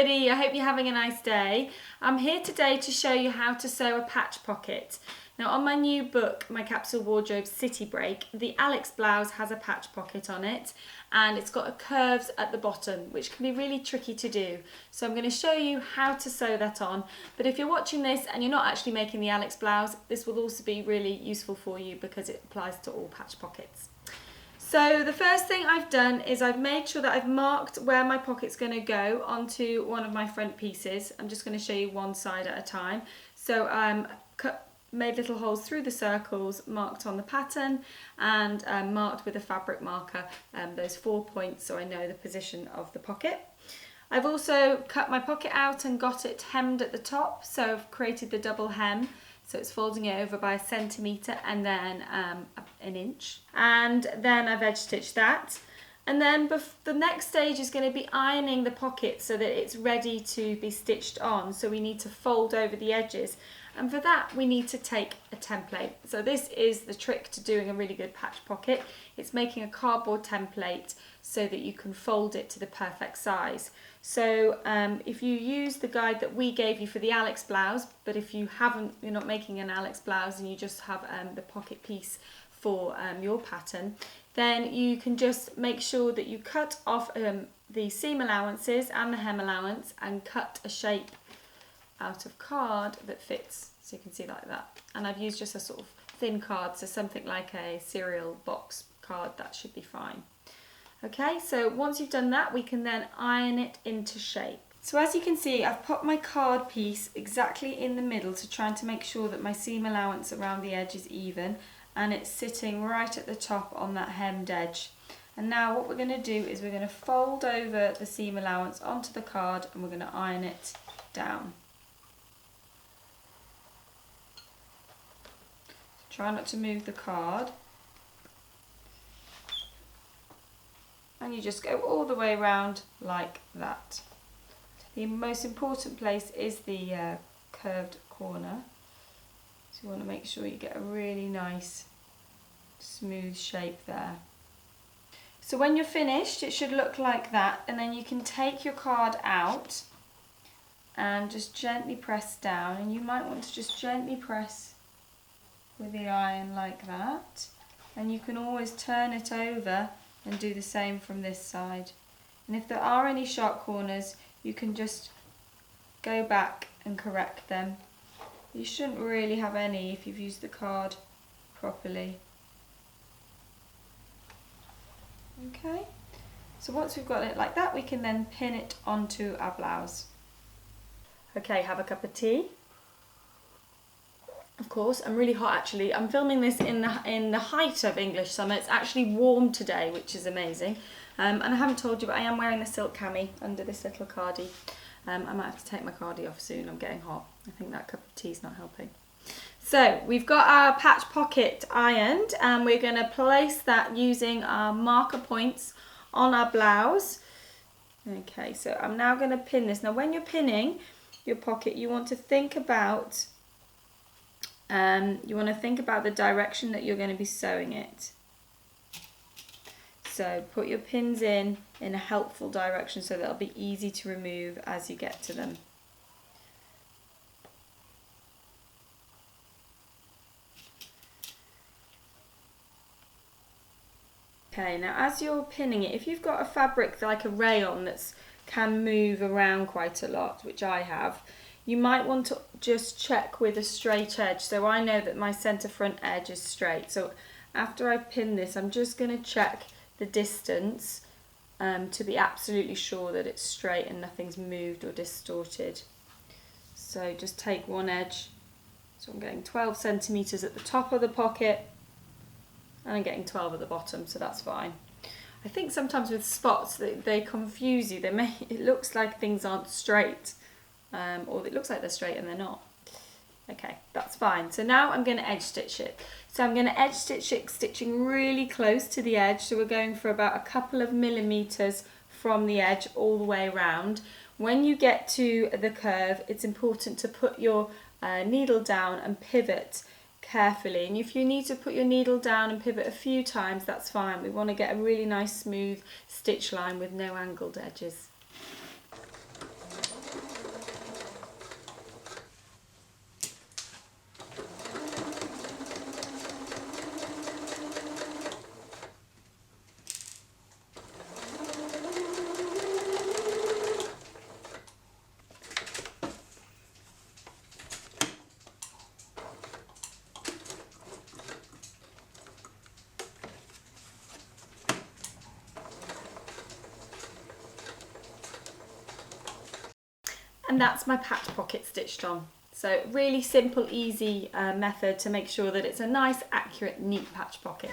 everybody, I hope you're having a nice day. I'm here today to show you how to sew a patch pocket. Now on my new book, my Capsule Wardrobe City Break, the Alex blouse has a patch pocket on it and it's got curves at the bottom which can be really tricky to do. So I'm going to show you how to sew that on, but if you're watching this and you're not actually making the Alex blouse, this will also be really useful for you because it applies to all patch pockets. So the first thing I've done is I've made sure that I've marked where my pocket's going to go onto one of my front pieces. I'm just going to show you one side at a time. So made little holes through the circles, marked on the pattern and marked with a fabric marker those 4 points so I know the position of the pocket. I've also cut my pocket out and got it hemmed at the top, so I've created the double hem. So it's folding it over by 1 centimetre and then 1 inch. And then I've edge stitched that. And then the next stage is going to be ironing the pocket so that it's ready to be stitched on. So we need to fold over the edges. And for that we need to take a template. So this is the trick to doing a really good patch pocket. It's making a cardboard template so that you can fold it to the perfect size. So if you use the guide that we gave you for the Alex blouse, but if you haven't, you're not making an Alex blouse and you just have the pocket piece for your pattern, then you can just make sure that you cut off the seam allowances and the hem allowance and cut a shape out of card that fits, so you can see like that. And I've used just a sort of thin card, so something like a cereal box card, that should be fine. Okay, so once you've done that, we can then iron it into shape. So as you can see, I've put my card piece exactly in the middle to try to make sure that my seam allowance around the edge is even, and it's sitting right at the top on that hemmed edge. And now what we're going to do is we're going to fold over the seam allowance onto the card and we're going to iron it down. Try not to move the card. And you just go all the way around like that. The most important place is the curved corner. So you want to make sure you get a really nice smooth shape there. So when you're finished, it should look like that, and then you can take your card out and just gently press down, and you might want to just gently press with the iron like that, and you can always turn it over and do the same from this side. And if there are any sharp corners, you can just go back and correct them. You shouldn't really have any if you've used the card properly. Okay, so once we've got it like that, we can then pin it onto our blouse. Okay, have a cup of tea. Of course, I'm really hot actually. I'm filming this in the height of English summer. It's actually warm today, which is amazing. And I haven't told you, but I am wearing the silk cami under this little cardie. I might have to take my cardie off soon. I'm getting hot. I think that cup of tea is not helping. So we've got our patch pocket ironed, and we're going to place that using our marker points on our blouse. Okay, so I'm now going to pin this. Now when you're pinning your pocket, you want to think about the direction that you're going to be sewing it. So put your pins in a helpful direction so they'll be easy to remove as you get to them. Okay, now as you're pinning it, if you've got a fabric like a rayon that can move around quite a lot, which I have, you might want to just check with a straight edge. So I know that my centre front edge is straight. So after I pin this, I'm just going to check the distance to be absolutely sure that it's straight and nothing's moved or distorted. So just take one edge. So I'm getting 12 centimetres at the top of the pocket and I'm getting 12 at the bottom, so that's fine. I think sometimes with spots they confuse you. It looks like things aren't straight. Or it looks like they're straight and they're not. Okay, that's fine. So now I'm going to edge stitch it. So I'm going to edge stitch it, stitching really close to the edge. So we're going for about a couple of millimetres from the edge all the way around. When you get to the curve, it's important to put your needle down and pivot carefully. And if you need to put your needle down and pivot a few times, that's fine. We want to get a really nice smooth stitch line with no angled edges. and that's my patch pocket stitched on. So really simple, easy method to make sure that it's a nice, accurate, neat patch pocket.